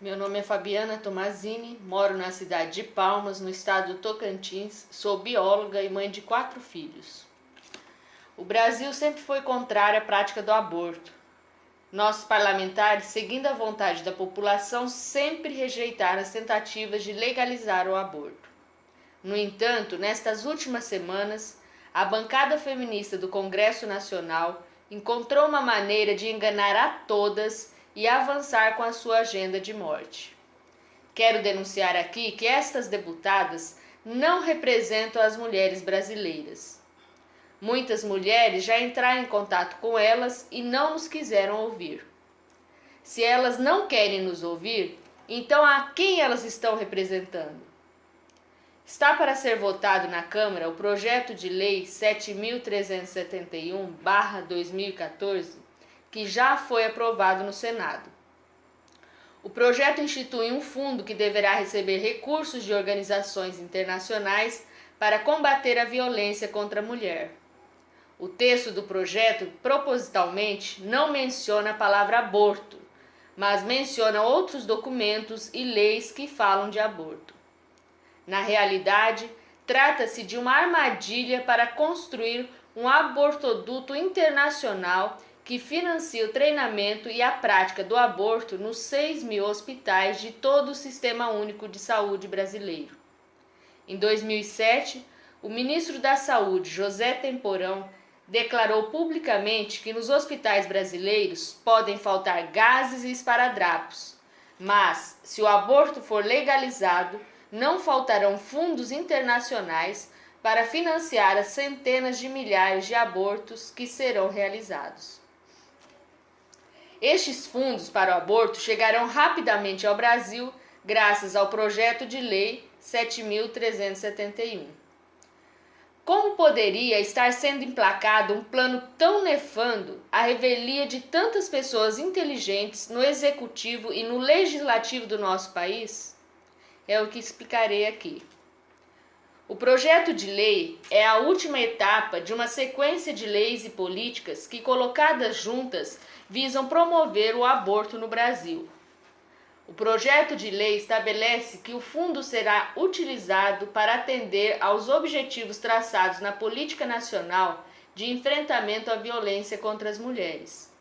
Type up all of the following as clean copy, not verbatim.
Meu nome é Fabiana Tomazini, moro na cidade de Palmas, no estado do Tocantins, sou bióloga e mãe de 4 filhos. O Brasil sempre foi contrário à prática do aborto. Nossos parlamentares, seguindo a vontade da população, sempre rejeitaram as tentativas de legalizar o aborto. No entanto, nestas últimas semanas, a bancada feminista do Congresso Nacional encontrou uma maneira de enganar a todas e avançar com a sua agenda de morte. Quero denunciar aqui que estas deputadas não representam as mulheres brasileiras. Muitas mulheres já entraram em contato com elas e não nos quiseram ouvir. Se elas não querem nos ouvir, então a quem elas estão representando? Está para ser votado na Câmara o projeto de lei 7.371/2014, que já foi aprovado no Senado. O projeto institui um fundo que deverá receber recursos de organizações internacionais para combater a violência contra a mulher. O texto do projeto, propositalmente, não menciona a palavra aborto, mas menciona outros documentos e leis que falam de aborto. Na realidade, trata-se de uma armadilha para construir um abortoduto internacional que financia o treinamento e a prática do aborto nos 6.000 hospitais de todo o Sistema Único de Saúde brasileiro. Em 2007, o ministro da Saúde, José Temporão, declarou publicamente que nos hospitais brasileiros podem faltar gases e esparadrapos, mas, se o aborto for legalizado, não faltarão fundos internacionais para financiar as centenas de milhares de abortos que serão realizados. Estes fundos para o aborto chegarão rapidamente ao Brasil graças ao projeto de lei 7.371. Como poderia estar sendo emplacado um plano tão nefando à revelia de tantas pessoas inteligentes no executivo e no legislativo do nosso país? É o que explicarei aqui. O projeto de lei é a última etapa de uma sequência de leis e políticas que, colocadas juntas, visam promover o aborto no Brasil. O projeto de lei estabelece que o fundo será utilizado para atender aos objetivos traçados na Política Nacional de Enfrentamento à Violência contra as Mulheres.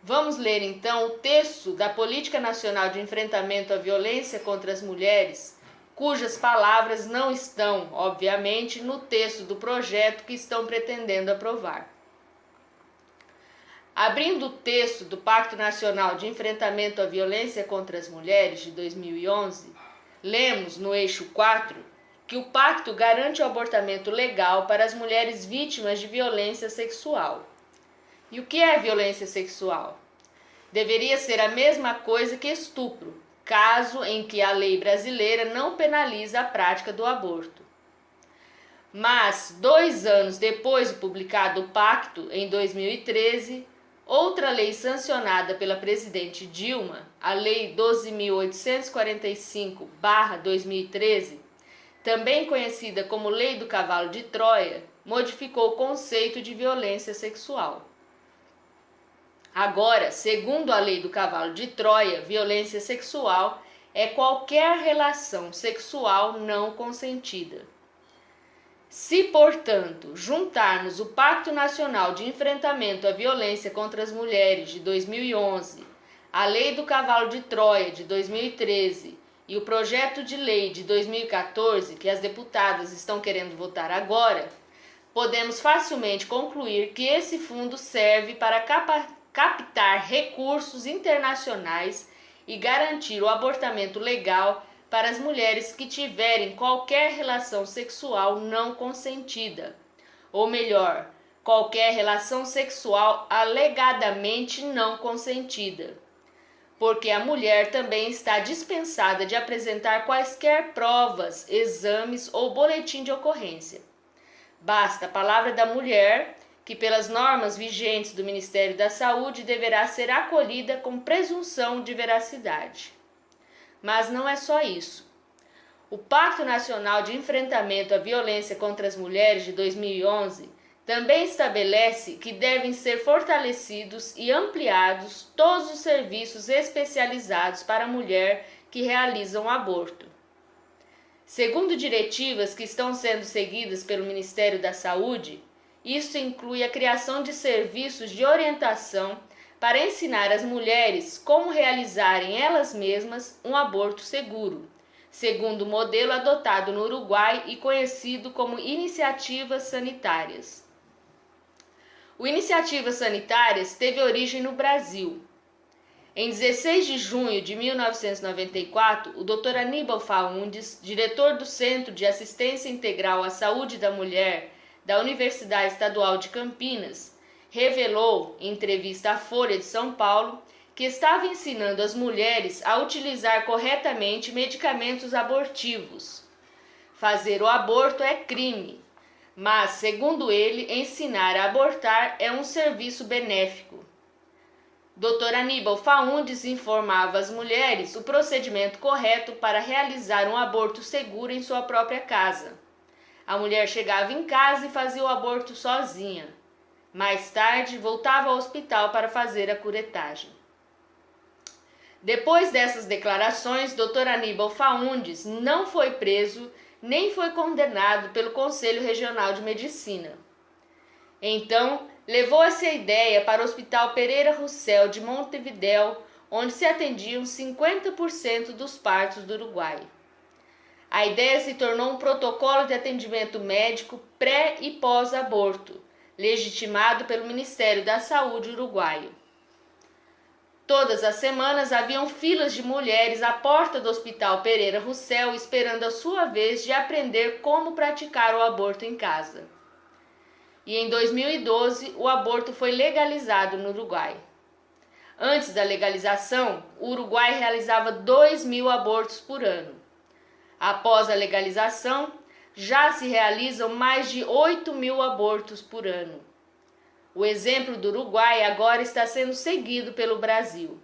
Vamos ler então o texto da Política Nacional de Enfrentamento à Violência contra as Mulheres, cujas palavras não estão, obviamente, no texto do projeto que estão pretendendo aprovar. Abrindo o texto do Pacto Nacional de Enfrentamento à Violência contra as Mulheres de 2011, lemos no eixo 4 que o pacto garante o abortamento legal para as mulheres vítimas de violência sexual. E o que é violência sexual? Deveria ser a mesma coisa que estupro, caso em que a lei brasileira não penaliza a prática do aborto. Mas, 2 anos depois de publicado o pacto, em 2013, outra lei sancionada pela presidente Dilma, a Lei 12.845/2013, também conhecida como Lei do Cavalo de Troia, modificou o conceito de violência sexual. Agora, segundo a Lei do Cavalo de Troia, violência sexual é qualquer relação sexual não consentida. Se, portanto, juntarmos o Pacto Nacional de Enfrentamento à Violência contra as Mulheres de 2011, a Lei do Cavalo de Troia de 2013 e o projeto de lei de 2014, que as deputadas estão querendo votar agora, podemos facilmente concluir que esse fundo serve para captar recursos internacionais e garantir o abortamento legal para as mulheres que tiverem qualquer relação sexual não consentida, ou melhor, qualquer relação sexual alegadamente não consentida, porque a mulher também está dispensada de apresentar quaisquer provas, exames ou boletim de ocorrência. Basta a palavra da mulher, que pelas normas vigentes do Ministério da Saúde deverá ser acolhida com presunção de veracidade. Mas não é só isso. O Pacto Nacional de Enfrentamento à Violência contra as Mulheres de 2011 também estabelece que devem ser fortalecidos e ampliados todos os serviços especializados para a mulher que realizam o aborto. Segundo diretivas que estão sendo seguidas pelo Ministério da Saúde, isso inclui a criação de serviços de orientação para ensinar as mulheres como realizarem elas mesmas um aborto seguro, segundo o modelo adotado no Uruguai e conhecido como Iniciativas Sanitárias. O Iniciativas Sanitárias teve origem no Brasil. Em 16 de junho de 1994, o Dr. Aníbal Faundes, diretor do Centro de Assistência Integral à Saúde da Mulher da Universidade Estadual de Campinas, revelou, em entrevista à Folha de São Paulo, que estava ensinando as mulheres a utilizar corretamente medicamentos abortivos. Fazer o aborto é crime, mas, segundo ele, ensinar a abortar é um serviço benéfico. Dr. Aníbal Faundes informava as mulheres o procedimento correto para realizar um aborto seguro em sua própria casa. A mulher chegava em casa e fazia o aborto sozinha. Mais tarde, voltava ao hospital para fazer a curetagem. Depois dessas declarações, Dr. Aníbal Faundes não foi preso nem foi condenado pelo Conselho Regional de Medicina. Então, levou essa ideia para o Hospital Pereira Russell de Montevidéu, onde se atendiam 50% dos partos do Uruguai. A ideia se tornou um protocolo de atendimento médico pré e pós-aborto, legitimado pelo Ministério da Saúde uruguaio. Todas as semanas haviam filas de mulheres à porta do Hospital Pereira Russell esperando a sua vez de aprender como praticar o aborto em casa. E em 2012, o aborto foi legalizado no Uruguai. Antes da legalização, o Uruguai realizava 2.000 abortos por ano. Após a legalização, já se realizam mais de 8.000 abortos por ano. O exemplo do Uruguai agora está sendo seguido pelo Brasil.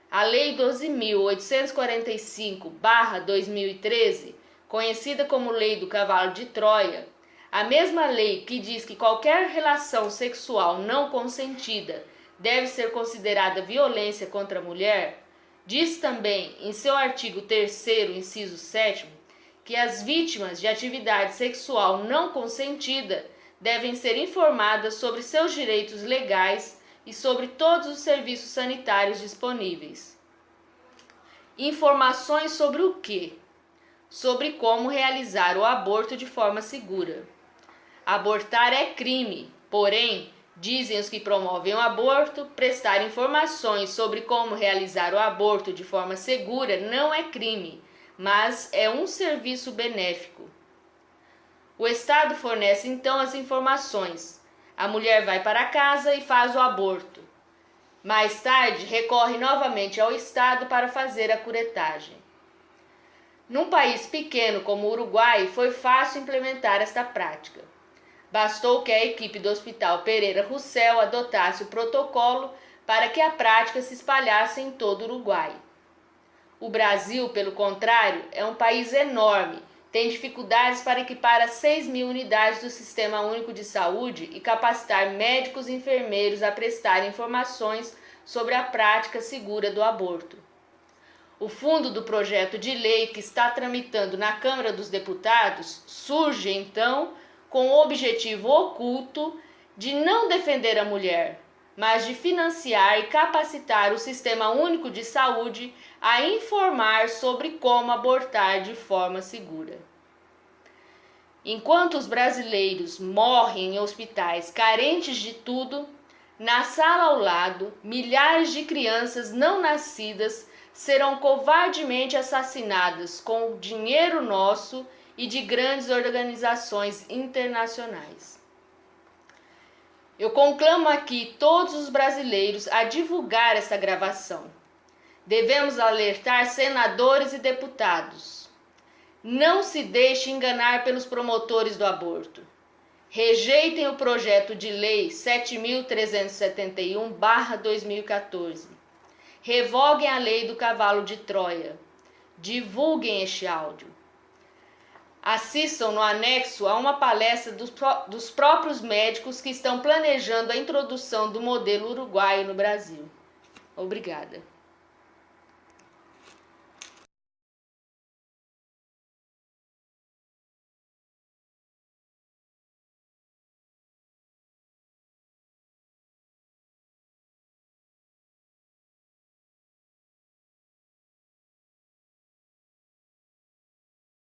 A Lei 12.845/2013, conhecida como Lei do Cavalo de Troia, a mesma lei que diz que qualquer relação sexual não consentida deve ser considerada violência contra a mulher, diz também, em seu artigo 3º, inciso 7º, que as vítimas de atividade sexual não consentida devem ser informadas sobre seus direitos legais e sobre todos os serviços sanitários disponíveis. Informações sobre o quê? Sobre como realizar o aborto de forma segura. Abortar é crime, porém, dizem os que promovem o aborto, prestar informações sobre como realizar o aborto de forma segura não é crime, mas é um serviço benéfico. O Estado fornece então as informações. A mulher vai para casa e faz o aborto. Mais tarde, recorre novamente ao Estado para fazer a curetagem. Num país pequeno como o Uruguai, foi fácil implementar esta prática. Bastou que a equipe do Hospital Pereira Russell adotasse o protocolo para que a prática se espalhasse em todo o Uruguai. O Brasil, pelo contrário, é um país enorme, tem dificuldades para equipar as 6.000 unidades do Sistema Único de Saúde e capacitar médicos e enfermeiros a prestar informações sobre a prática segura do aborto. O fundo do projeto de lei que está tramitando na Câmara dos Deputados surge, então, com o objetivo oculto de não defender a mulher, mas de financiar e capacitar o Sistema Único de Saúde a informar sobre como abortar de forma segura. Enquanto os brasileiros morrem em hospitais carentes de tudo, na sala ao lado, milhares de crianças não nascidas serão covardemente assassinadas com dinheiro nosso e de grandes organizações internacionais. Eu conclamo aqui todos os brasileiros a divulgar esta gravação. Devemos alertar senadores e deputados. Não se deixe enganar pelos promotores do aborto. Rejeitem o projeto de lei 7.371/2014. Revoguem a lei do cavalo de Troia. Divulguem este áudio. Assistam no anexo a uma palestra dos próprios médicos que estão planejando a introdução do modelo uruguaio no Brasil. Obrigada.